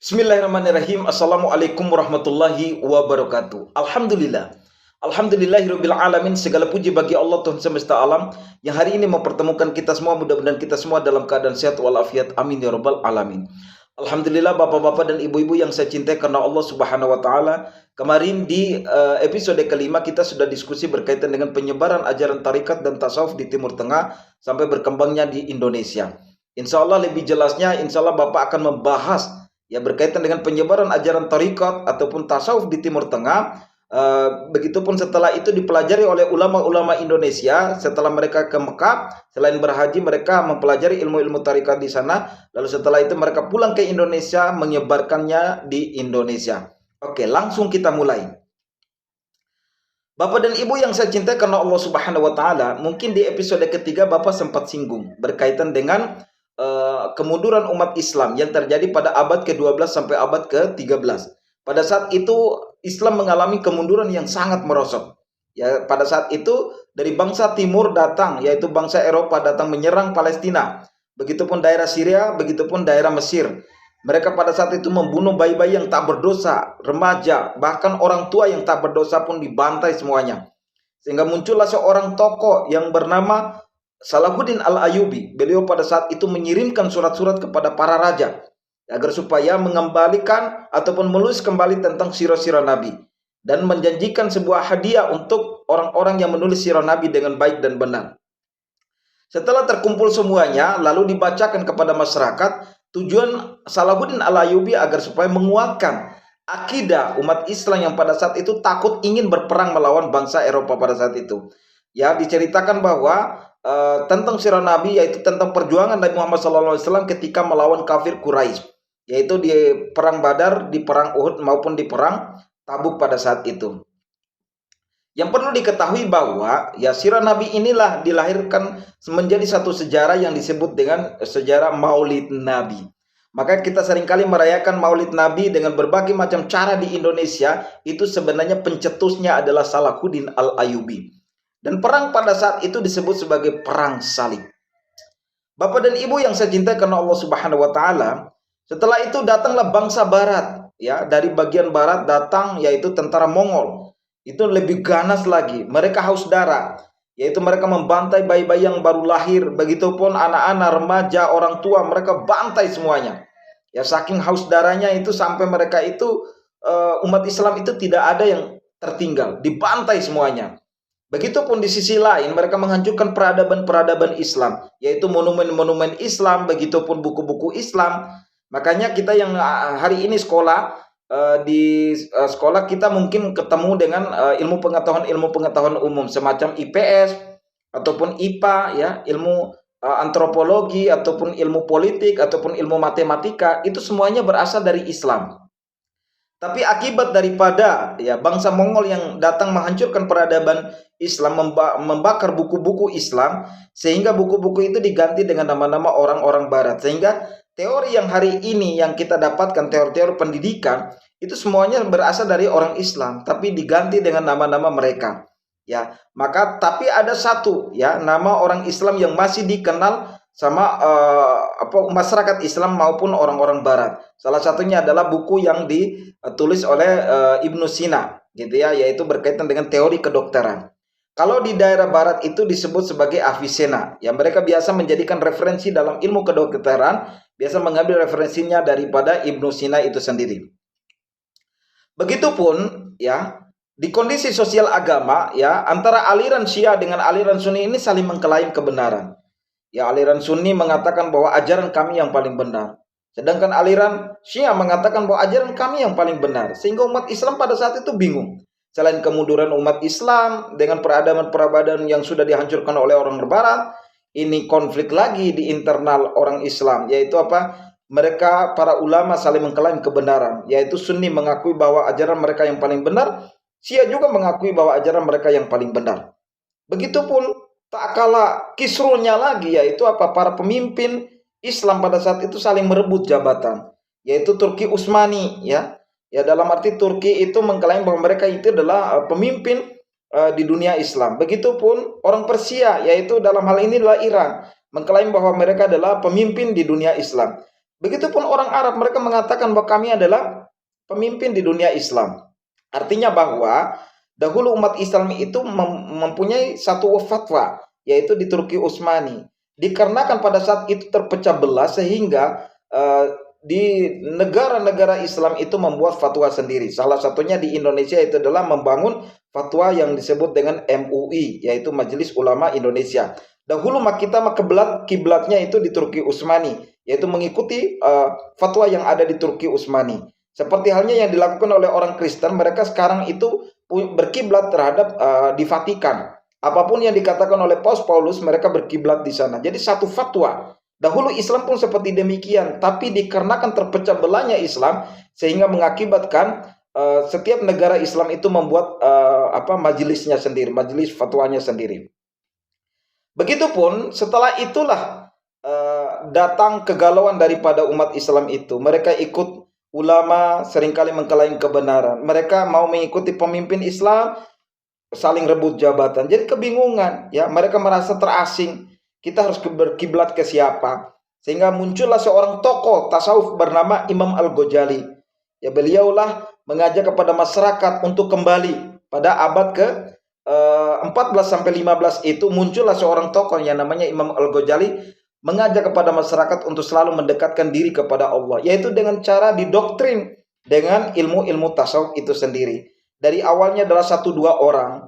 Bismillahirrahmanirrahim. Assalamualaikum warahmatullahi wabarakatuh. Alhamdulillah. Alhamdulillahirabbil alamin. Segala puji bagi Allah Tuhan semesta alam yang hari ini mempertemukan kita semua. Mudah-mudahan kita semua dalam keadaan sehat walafiat. Amin ya rabbal alamin. Alhamdulillah bapak-bapak dan ibu-ibu yang saya cintai karena Allah Subhanahu wa taala. Kemarin di episode kelima kita sudah diskusi berkaitan dengan penyebaran ajaran tarikat dan tasawuf di Timur Tengah sampai berkembangnya di Indonesia. Insya Allah lebih jelasnya, insya Allah Bapak akan membahas ya berkaitan dengan penyebaran ajaran tarikat ataupun tasawuf di Timur Tengah. Begitupun setelah itu dipelajari oleh ulama-ulama Indonesia. Setelah mereka ke Mekah, selain berhaji mereka mempelajari ilmu-ilmu tarikat di sana. Lalu setelah itu mereka pulang ke Indonesia menyebarkannya di Indonesia. Oke, langsung kita mulai. Bapak dan Ibu yang saya cintai karena Allah Subhanahu wa taala, mungkin di episode ketiga Bapak sempat singgung berkaitan dengan kemunduran umat Islam yang terjadi pada abad ke-12 sampai abad ke-13. Pada saat itu Islam mengalami kemunduran yang sangat merosot. Ya, pada saat itu dari bangsa timur datang, yaitu bangsa Eropa datang menyerang Palestina. Begitupun daerah Syria, begitupun daerah Mesir. Mereka pada saat itu membunuh bayi-bayi yang tak berdosa, remaja, bahkan orang tua yang tak berdosa pun dibantai semuanya. Sehingga muncullah seorang tokoh yang bernama Salahuddin Al-Ayyubi. Beliau pada saat itu mengirimkan surat-surat kepada para raja agar supaya mengembalikan ataupun menulis kembali tentang sirah-sirah Nabi dan menjanjikan sebuah hadiah untuk orang-orang yang menulis sirah Nabi dengan baik dan benar. Setelah terkumpul semuanya, lalu dibacakan kepada masyarakat. Tujuan Salahuddin Al-Ayyubi agar supaya menguatkan akidah umat Islam yang pada saat itu takut ingin berperang melawan bangsa Eropa pada saat itu. Ya, diceritakan bahwa tentang sirah Nabi, yaitu tentang perjuangan Nabi Muhammad SAW ketika melawan kafir Quraisy, yaitu di perang Badar, di perang Uhud maupun di perang Tabuk pada saat itu. Yang perlu diketahui bahwa ya sirah Nabi inilah dilahirkan menjadi satu sejarah yang disebut dengan sejarah Maulid Nabi. Maka kita seringkali merayakan Maulid Nabi dengan berbagai macam cara di Indonesia. Itu sebenarnya pencetusnya adalah Salahuddin Al-Ayyubi. Dan perang pada saat itu disebut sebagai perang salib. Bapak dan Ibu yang saya cintai karena Allah Subhanahu wa taala, setelah itu datanglah bangsa barat, ya, dari bagian barat datang yaitu tentara Mongol. Itu lebih ganas lagi. Mereka haus darah, yaitu mereka membantai bayi-bayi yang baru lahir, begitupun anak-anak, remaja, orang tua, mereka bantai semuanya. Ya, saking haus darahnya itu sampai mereka itu umat Islam itu tidak ada yang tertinggal, dibantai semuanya. Begitupun di sisi lain mereka menghancurkan peradaban-peradaban Islam, yaitu monumen-monumen Islam, begitupun buku-buku Islam. Makanya kita yang hari ini sekolah, di sekolah kita mungkin ketemu dengan ilmu pengetahuan umum semacam IPS ataupun IPA, ya, ilmu antropologi ataupun ilmu politik ataupun ilmu matematika, itu semuanya berasal dari Islam. Tapi akibat daripada ya bangsa Mongol yang datang menghancurkan peradaban Islam, membakar buku-buku Islam, sehingga buku-buku itu diganti dengan nama-nama orang-orang barat. Sehingga teori yang hari ini yang kita dapatkan, teori-teori pendidikan, itu semuanya berasal dari orang Islam, tapi diganti dengan nama-nama mereka. Ya, maka tapi ada satu ya nama orang Islam yang masih dikenal sama masyarakat Islam maupun orang-orang barat. Salah satunya adalah buku yang ditulis oleh Ibnu Sina, gitu ya, yaitu berkaitan dengan teori kedokteran. Kalau di daerah barat itu disebut sebagai Avicenna, ya, mereka biasa menjadikan referensi dalam ilmu kedokteran, biasa mengambil referensinya daripada Ibnu Sina itu sendiri. Begitupun ya di kondisi sosial agama, ya, antara aliran Syiah dengan aliran Sunni ini saling mengklaim kebenaran. Ya, aliran Sunni mengatakan bahwa ajaran kami yang paling benar, sedangkan aliran Syiah mengatakan bahwa ajaran kami yang paling benar. Sehingga umat Islam pada saat itu bingung. Selain kemunduran umat Islam dengan peradaban-peradaban yang sudah dihancurkan oleh orang Barat, ini konflik lagi di internal orang Islam, yaitu apa? Mereka para ulama saling mengklaim kebenaran, yaitu Sunni mengakui bahwa ajaran mereka yang paling benar, Syiah juga mengakui bahwa ajaran mereka yang paling benar. Begitupun tak kalah kisruhnya lagi, yaitu apa? Para pemimpin Islam pada saat itu saling merebut jabatan, yaitu Turki Utsmani, ya. Ya, dalam arti Turki itu mengklaim bahwa mereka itu adalah pemimpin di dunia Islam. Begitupun orang Persia, yaitu dalam hal ini adalah Iran, mengklaim bahwa mereka adalah pemimpin di dunia Islam. Begitupun orang Arab, mereka mengatakan bahwa kami adalah pemimpin di dunia Islam. Artinya bahwa dahulu umat Islam itu mempunyai satu fatwa, yaitu di Turki Utsmani. Dikarenakan pada saat itu terpecah belah sehingga di negara-negara Islam itu membuat fatwa sendiri. Salah satunya di Indonesia itu adalah membangun fatwa yang disebut dengan MUI, yaitu Majelis Ulama Indonesia. Dahulu kita kiblatnya itu di Turki Utsmani, yaitu mengikuti fatwa yang ada di Turki Utsmani. Seperti halnya yang dilakukan oleh orang Kristen, mereka sekarang itu berkiblat terhadap di Vatikan. Apapun yang dikatakan oleh Paus Paulus, mereka berkiblat di sana. Jadi satu fatwa. Dahulu Islam pun seperti demikian, tapi dikarenakan terpecah belahnya Islam, sehingga mengakibatkan setiap negara Islam itu membuat majelisnya sendiri, majelis fatwanya sendiri. Begitupun setelah itulah datang kegalauan daripada umat Islam itu. Mereka ikut ulama, seringkali mengklaim kebenaran. Mereka mau mengikuti pemimpin Islam, saling rebut jabatan. Jadi kebingungan, ya. Mereka merasa terasing. Kita harus berkiblat ke siapa? Sehingga muncullah seorang tokoh tasawuf bernama Imam Al-Ghazali. Ya, beliaulah mengajak kepada masyarakat untuk kembali pada abad ke 14 sampai 15 itu muncullah seorang tokoh yang namanya Imam Al-Ghazali mengajak kepada masyarakat untuk selalu mendekatkan diri kepada Allah, yaitu dengan cara didoktrin dengan ilmu-ilmu tasawuf itu sendiri. Dari awalnya adalah 1-2 orang,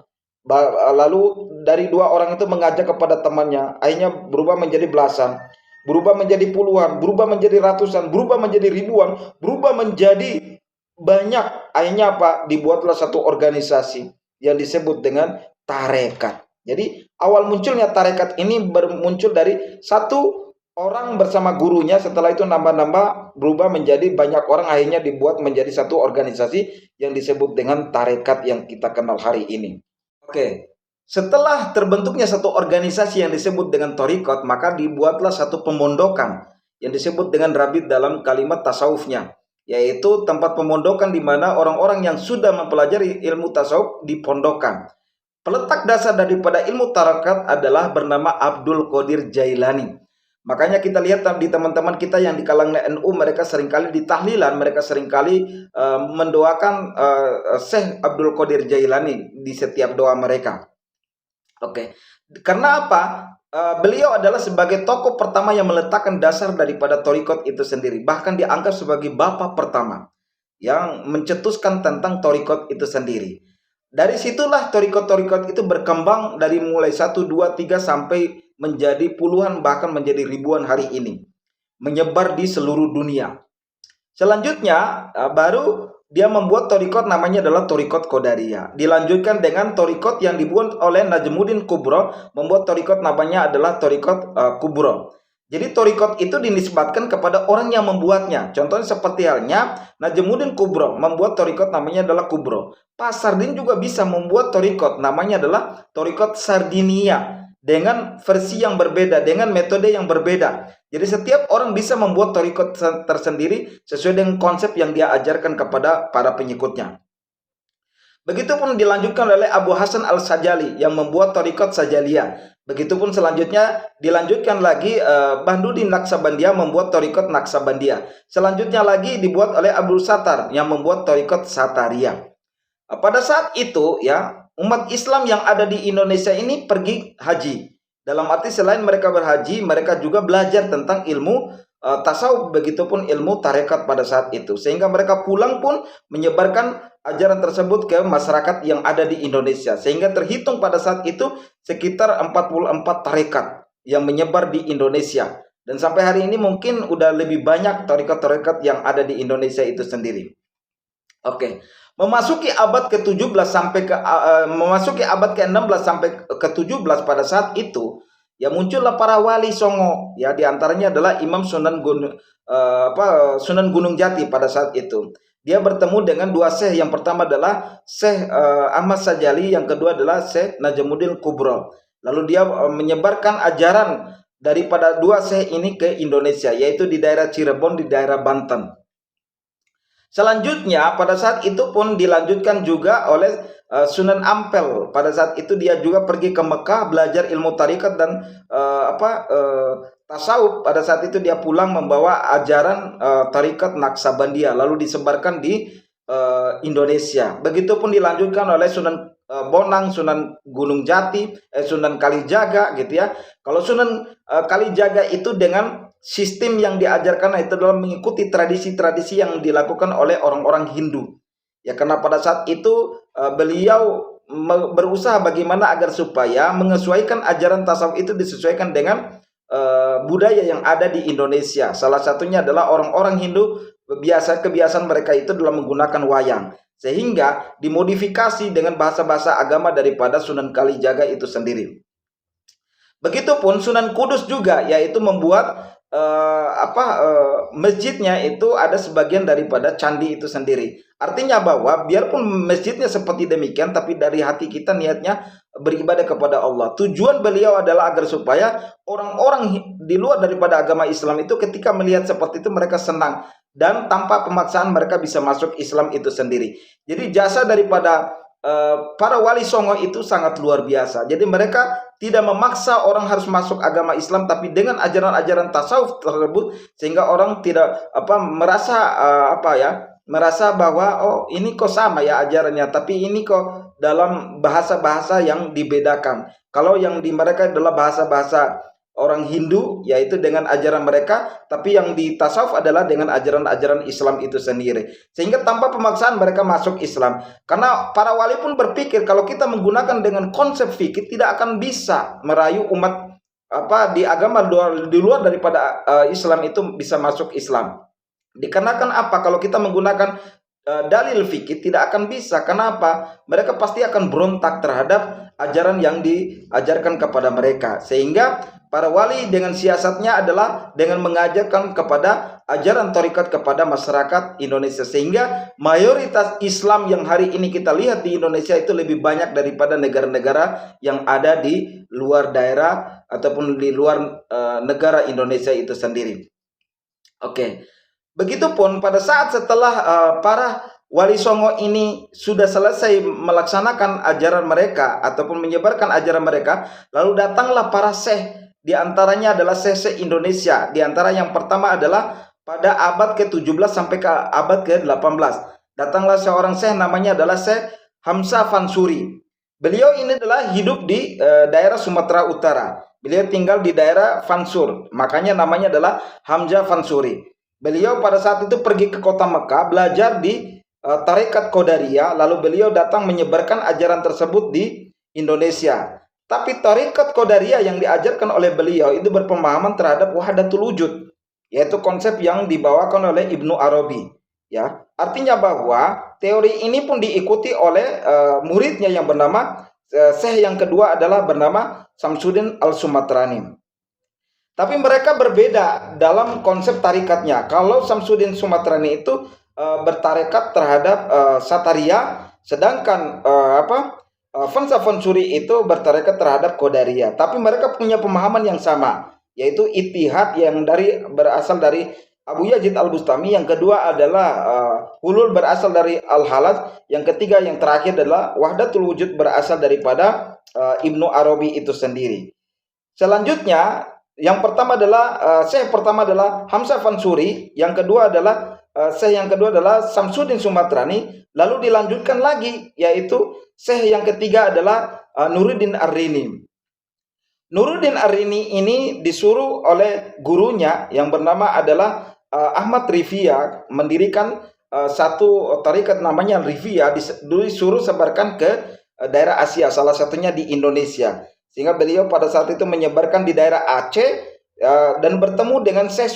lalu dari 2 orang itu mengajak kepada temannya, akhirnya berubah menjadi belasan, berubah menjadi puluhan, berubah menjadi ratusan, berubah menjadi ribuan, berubah menjadi banyak. Akhirnya dibuatlah satu organisasi yang disebut dengan tarekat. Jadi awal munculnya tarekat ini muncul dari 1 orang bersama gurunya, setelah itu nambah-nambah berubah menjadi banyak orang, akhirnya dibuat menjadi satu organisasi yang disebut dengan tarekat yang kita kenal hari ini. Oke, setelah terbentuknya satu organisasi yang disebut dengan thariqat, maka dibuatlah satu pemondokan yang disebut dengan rabit dalam kalimat tasawufnya, yaitu tempat pemondokan di mana orang-orang yang sudah mempelajari ilmu tasawuf dipondokan. Peletak dasar daripada ilmu tarekat adalah bernama Abdul Qadir Jailani. Makanya kita lihat di teman-teman kita yang di kalangan NU, mereka seringkali di tahlilan, mereka seringkali mendoakan Syekh Abdul Qadir Jailani di setiap doa mereka. Oke, karena apa? Beliau adalah sebagai tokoh pertama yang meletakkan dasar daripada thariqat itu sendiri. Bahkan dianggap sebagai bapak pertama yang mencetuskan tentang thariqat itu sendiri. Dari situlah thariqat-thariqat itu berkembang dari mulai 1, 2, 3 sampai menjadi puluhan bahkan menjadi ribuan hari ini. Menyebar di seluruh dunia. Selanjutnya baru dia membuat thariqat namanya adalah thariqat Qadariyah. Dilanjutkan dengan thariqat yang dibuat oleh Najmuddin Kubro, membuat thariqat namanya adalah thariqat Kubro. Jadi thariqat itu dinisbatkan kepada orang yang membuatnya. Contohnya seperti halnya Najmuddin Kubro membuat thariqat namanya adalah Kubro. Pak Sardin juga bisa membuat thariqat namanya adalah thariqat Sardinia dengan versi yang berbeda, dengan metode yang berbeda. Jadi setiap orang bisa membuat thariqat tersendiri sesuai dengan konsep yang dia ajarkan kepada para pengikutnya. Begitupun dilanjutkan oleh Abu Hasan Al-Sajali yang membuat thariqat Sajaliyah. Begitupun selanjutnya dilanjutkan lagi Bahduddin Naqsabandiyah membuat thariqat Naqsabandiyah. Selanjutnya lagi dibuat oleh Abdul Sattar yang membuat thariqat Satariyah. Pada saat itu ya, umat Islam yang ada di Indonesia ini pergi haji. Dalam arti selain mereka berhaji, mereka juga belajar tentang ilmu tasawuf, begitupun ilmu tarekat pada saat itu. Sehingga mereka pulang pun menyebarkan ajaran tersebut ke masyarakat yang ada di Indonesia. Sehingga terhitung pada saat itu sekitar 44 tarekat yang menyebar di Indonesia. Dan sampai hari ini mungkin udah lebih banyak tarekat-tarekat yang ada di Indonesia itu sendiri. Oke. Memasuki abad ke-17 sampai memasuki abad ke-16 sampai ke-17 pada saat itu ya muncullah para wali songo, ya diantaranya adalah Imam Sunan Gunung Jati pada saat itu. Dia bertemu dengan 2 syekh, yang pertama adalah Syekh Ahmad Sajali, yang kedua adalah Syekh Najmuddin Kubro. Lalu dia menyebarkan ajaran daripada 2 syekh ini ke Indonesia, yaitu di daerah Cirebon, di daerah Banten. Selanjutnya pada saat itu pun dilanjutkan juga oleh Sunan Ampel. Pada saat itu dia juga pergi ke Mekah belajar ilmu tarikat dan tasawuf. Pada saat itu dia pulang membawa ajaran tarikat Naqsabandiyah, lalu disebarkan di Indonesia. Begitupun dilanjutkan oleh Sunan Bonang, Sunan Gunung Jati, Sunan Kalijaga gitu ya. Kalau Sunan Kalijaga itu dengan sistem yang diajarkan itu adalah mengikuti tradisi-tradisi yang dilakukan oleh orang-orang Hindu. Ya, karena pada saat itu beliau berusaha bagaimana agar supaya menyesuaikan ajaran tasawuf itu disesuaikan dengan budaya yang ada di Indonesia. Salah satunya adalah orang-orang Hindu kebiasaan mereka itu adalah menggunakan wayang, sehingga dimodifikasi dengan bahasa-bahasa agama daripada Sunan Kalijaga itu sendiri. Begitupun Sunan Kudus juga, yaitu membuat masjidnya itu ada sebagian daripada candi itu sendiri. Artinya bahwa biarpun masjidnya seperti demikian, tapi dari hati kita niatnya beribadah kepada Allah. Tujuan beliau adalah agar supaya orang-orang di luar daripada agama Islam itu ketika melihat seperti itu mereka senang, dan tanpa pemaksaan mereka bisa masuk Islam itu sendiri. Jadi jasa daripada para wali songo itu sangat luar biasa. Jadi mereka tidak memaksa orang harus masuk agama Islam, tapi dengan ajaran-ajaran tasawuf tersebut sehingga orang tidak merasa bahwa oh ini kok sama ya ajarannya, tapi ini kok dalam bahasa-bahasa yang dibedakan. Kalau yang di mereka adalah bahasa-bahasa orang Hindu, yaitu dengan ajaran mereka, tapi yang di tasawuf adalah dengan ajaran-ajaran Islam itu sendiri. Sehingga tanpa pemaksaan mereka masuk Islam. Karena para wali pun berpikir kalau kita menggunakan dengan konsep fikih tidak akan bisa merayu umat di agama di luar daripada Islam itu bisa masuk Islam. Dikarenakan apa? Kalau kita menggunakan dalil fikih tidak akan bisa. Kenapa? Mereka pasti akan berontak terhadap ajaran yang diajarkan kepada mereka. Sehingga para wali dengan siasatnya adalah dengan mengajarkan kepada ajaran tharikat kepada masyarakat Indonesia. Sehingga mayoritas Islam yang hari ini kita lihat di Indonesia itu lebih banyak daripada negara-negara yang ada di luar daerah ataupun di luar negara Indonesia itu sendiri. Oke. Begitupun pada saat setelah para wali songo ini sudah selesai melaksanakan ajaran mereka ataupun menyebarkan ajaran mereka, lalu datanglah para syekh. Di antaranya adalah syekh Indonesia. Di antara yang pertama adalah pada abad ke-17 sampai ke abad ke-18. Datanglah seorang syekh namanya adalah Syekh Hamzah Fansuri. Beliau ini adalah hidup di daerah Sumatera Utara. Beliau tinggal di daerah Fansur. Makanya namanya adalah Hamzah Fansuri. Beliau pada saat itu pergi ke kota Mekah belajar di Tarekat Qadariyah, lalu beliau datang menyebarkan ajaran tersebut di Indonesia. Tapi Tarekat Qadariyah yang diajarkan oleh beliau itu berpemahaman terhadap wahdatul wujud, yaitu konsep yang dibawakan oleh Ibnu Arabi. Ya, artinya bahwa teori ini pun diikuti oleh muridnya yang bernama Syekh yang kedua adalah bernama Samsuddin Al-Sumatrani. Tapi mereka berbeda dalam konsep tarikatnya. Kalau Samsuddin Sumatrani itu bertarekat terhadap Sataria, sedangkan Hamzah Fansuri itu bertarekat terhadap Qadariyah. Tapi mereka punya pemahaman yang sama, yaitu ittihad yang berasal dari Abu Yazid Al-Bustami. Yang kedua adalah hulul berasal dari Al-Halaz. Yang ketiga yang terakhir adalah wahdatul wujud berasal daripada Ibnu Arabi itu sendiri. Selanjutnya yang pertama adalah Syekh pertama adalah Hamzah Fansuri, yang kedua adalah Syekh yang kedua adalah Samsuddin Sumatrani, lalu dilanjutkan lagi yaitu Syekh yang ketiga adalah Nuruddin Ar-Rini. Nuruddin Ar-Rini ini disuruh oleh gurunya yang bernama adalah Ahmad Rifia mendirikan satu tarikat namanya Rifia, disuruh sebarkan ke daerah Asia, salah satunya di Indonesia. Sehingga beliau pada saat itu menyebarkan di daerah Aceh dan bertemu dengan Syekh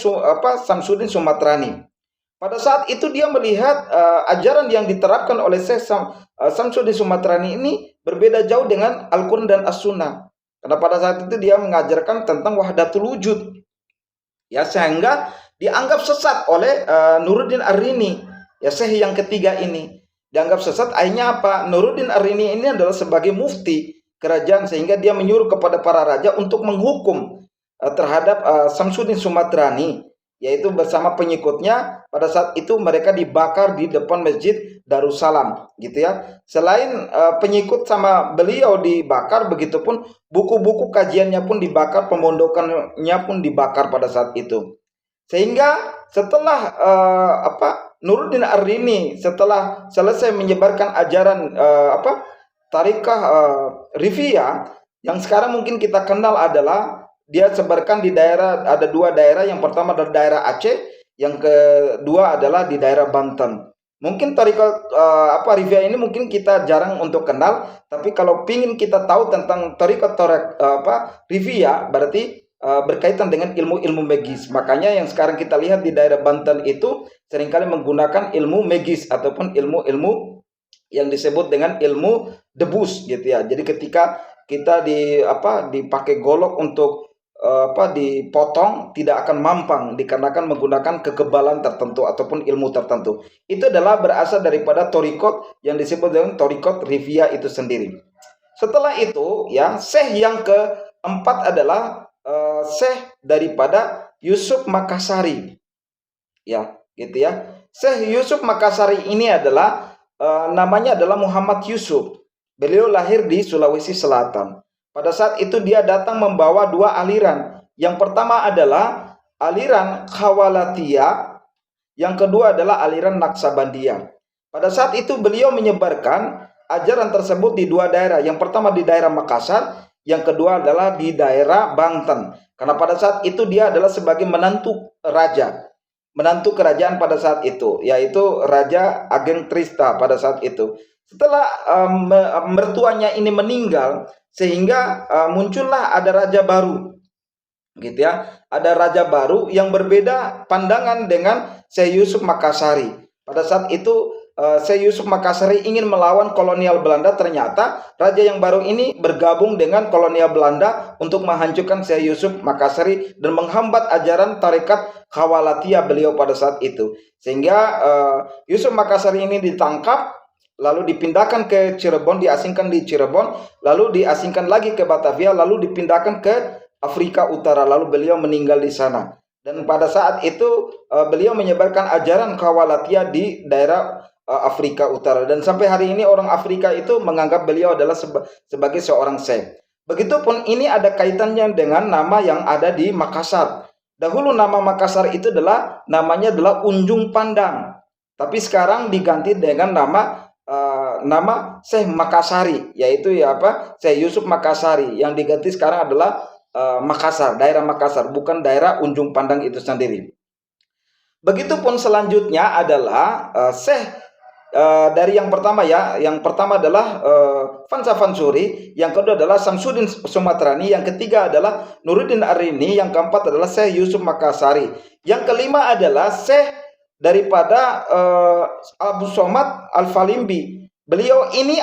Samsuddin Sumatrani. Pada saat itu dia melihat ajaran yang diterapkan oleh Syekh Samsuddin Sumatrani ini berbeda jauh dengan Al-Quran dan As-Sunnah. Karena pada saat itu dia mengajarkan tentang wahdatul wujud. Ya, sehingga dianggap sesat oleh Nuruddin Ar-Rini. Ya, Syekh yang ketiga ini dianggap sesat. Akhirnya apa? Nuruddin Ar-Rini ini adalah sebagai mufti kerajaan, sehingga dia menyuruh kepada para raja untuk menghukum terhadap Samsuddin Sumatrani. yaitu bersama pengikutnya. Pada saat itu mereka dibakar di depan Masjid Darussalam, gitu ya. Selain pengikut sama beliau dibakar, begitupun buku-buku kajiannya pun dibakar, pemondokannya pun dibakar pada saat itu. Sehingga setelah Nuruddin Ar-Rini setelah selesai menyebarkan ajaran Tariqah Rifiyah, yang sekarang mungkin kita kenal adalah dia sebarkan di daerah, ada dua daerah. Yang pertama adalah daerah Aceh, yang kedua adalah di daerah Banten. Mungkin Tariqah Rifiyah ini mungkin kita jarang untuk kenal, tapi kalau pingin kita tahu tentang Tariqah Rifiyah, berarti berkaitan dengan ilmu-ilmu magis. Makanya yang sekarang kita lihat di daerah Banten itu seringkali menggunakan ilmu magis ataupun ilmu-ilmu yang disebut dengan ilmu debus, gitu ya. Jadi ketika kita dipakai golok untuk dipotong, tidak akan mampang dikarenakan menggunakan kekebalan tertentu ataupun ilmu tertentu. Itu adalah berasal daripada torikot yang disebut dengan torikot Rifiyah itu sendiri. Setelah itu ya, syekh yang keempat adalah syekh daripada Yusuf Makassari, ya, gitu ya. Syekh Yusuf Makassari ini adalah namanya adalah Muhammad Yusuf. Beliau lahir di Sulawesi Selatan. Pada saat itu dia datang membawa dua aliran. Yang pertama adalah aliran Khawalatiya, yang kedua adalah aliran Naksabandiyah. Pada saat itu beliau menyebarkan ajaran tersebut di dua daerah. Yang pertama di daerah Makassar, yang kedua adalah di daerah Banten. Karena pada saat itu dia adalah sebagai menantu kerajaan pada saat itu, yaitu Raja Ageng Trista pada saat itu. Setelah mertuanya ini meninggal, sehingga muncullah ada raja baru, gitu ya. Ada raja baru yang berbeda pandangan dengan Syekh Yusuf Makassari. Pada saat itu Syekh Yusuf Makassari ingin melawan kolonial Belanda. Ternyata raja yang baru ini bergabung dengan kolonial Belanda untuk menghancurkan Syekh Yusuf Makassari dan menghambat ajaran tarekat Khawalatiya beliau pada saat itu. Sehingga Yusuf Makassari ini ditangkap, lalu dipindahkan ke Cirebon, diasingkan di Cirebon, lalu diasingkan lagi ke Batavia, lalu dipindahkan ke Afrika Utara, lalu beliau meninggal di sana. Dan pada saat itu beliau menyebarkan ajaran Khawalatiya di daerah Afrika Utara, dan sampai hari ini orang Afrika itu menganggap beliau adalah sebagai seorang syekh. Begitupun ini ada kaitannya dengan nama yang ada di Makassar. Dahulu nama Makassar itu namanya adalah Unjung Pandang, tapi sekarang diganti dengan nama Syekh Makassari, yaitu Syekh Yusuf Makassari, yang diganti sekarang adalah Makassar, daerah Makassar, bukan daerah Unjung Pandang itu sendiri. Begitupun selanjutnya adalah Syekh dari yang pertama adalah Fansa Fansuri, yang kedua adalah Samsudin Sumatrani, yang ketiga adalah Nuruddin Ar-Rini, yang keempat adalah Syekh Yusuf Makassari, yang kelima adalah Syekh daripada Abu Somad Al-Falimbi. Beliau ini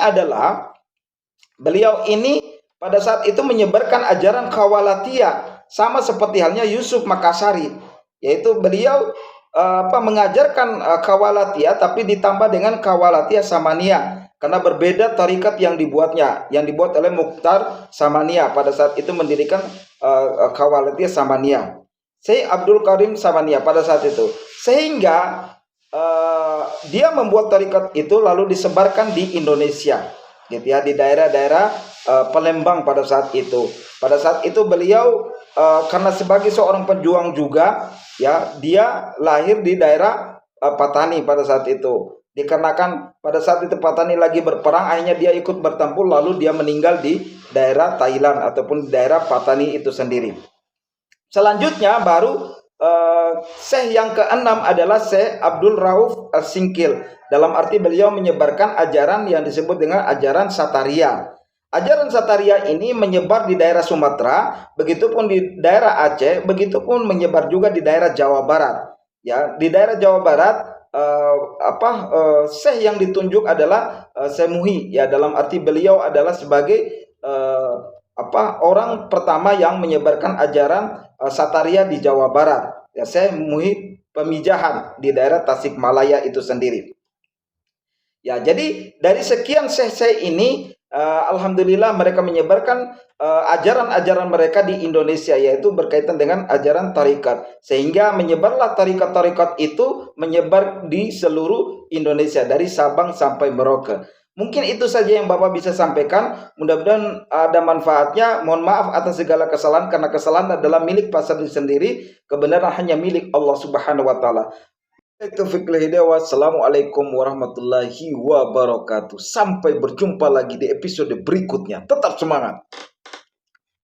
pada saat itu menyebarkan ajaran Khawalatiya sama seperti halnya Yusuf Makassari, yaitu beliau mengajarkan Khawalatiya tapi ditambah dengan Khawalatiya Samaniyah, karena berbeda tarikat yang dibuat oleh Mukhtar Samaniyah. Pada saat itu mendirikan Khawalatiya Samaniyah, Syekh Abdul Karim Samaniyah pada saat itu. Sehingga dia membuat tarikat itu lalu disebarkan di Indonesia, gitu ya, di daerah-daerah Palembang pada saat itu. Pada saat itu beliau karena sebagai seorang pejuang juga, ya, dia lahir di daerah Patani pada saat itu. Dikarenakan pada saat itu Patani lagi berperang, akhirnya dia ikut bertempur, lalu dia meninggal di daerah Thailand ataupun daerah Patani itu sendiri. Selanjutnya baru Syekh yang keenam adalah Syekh Abdul Rauf Singkil. Dalam arti beliau menyebarkan ajaran yang disebut dengan ajaran Sataria. Ajaran Sataria ini menyebar di daerah Sumatera, begitupun di daerah Aceh, begitupun menyebar juga di daerah Jawa Barat. Ya, di daerah Jawa Barat Syekh yang ditunjuk adalah Syekh Muhi, ya, dalam arti beliau adalah sebagai orang pertama yang menyebarkan ajaran Sataria di Jawa Barat. Ya, Syekh Muhi Pemijahan di daerah Tasikmalaya itu sendiri. Ya, jadi dari sekian syekh-syekh ini Alhamdulillah mereka menyebarkan ajaran-ajaran mereka di Indonesia, yaitu berkaitan dengan ajaran tarikat, sehingga menyebarlah tarikat-tarikat itu menyebar di seluruh Indonesia dari Sabang sampai Merauke. Mungkin itu saja yang Bapak bisa sampaikan. Mudah-mudahan ada manfaatnya. Mohon maaf atas segala kesalahan, karena kesalahan adalah milik Pak Sadri sendiri, kebenaran hanya milik Allah Subhanahu wa taala. Wassalamualaikum warahmatullahi wabarakatuh. Sampai berjumpa lagi di episode berikutnya. Tetap semangat.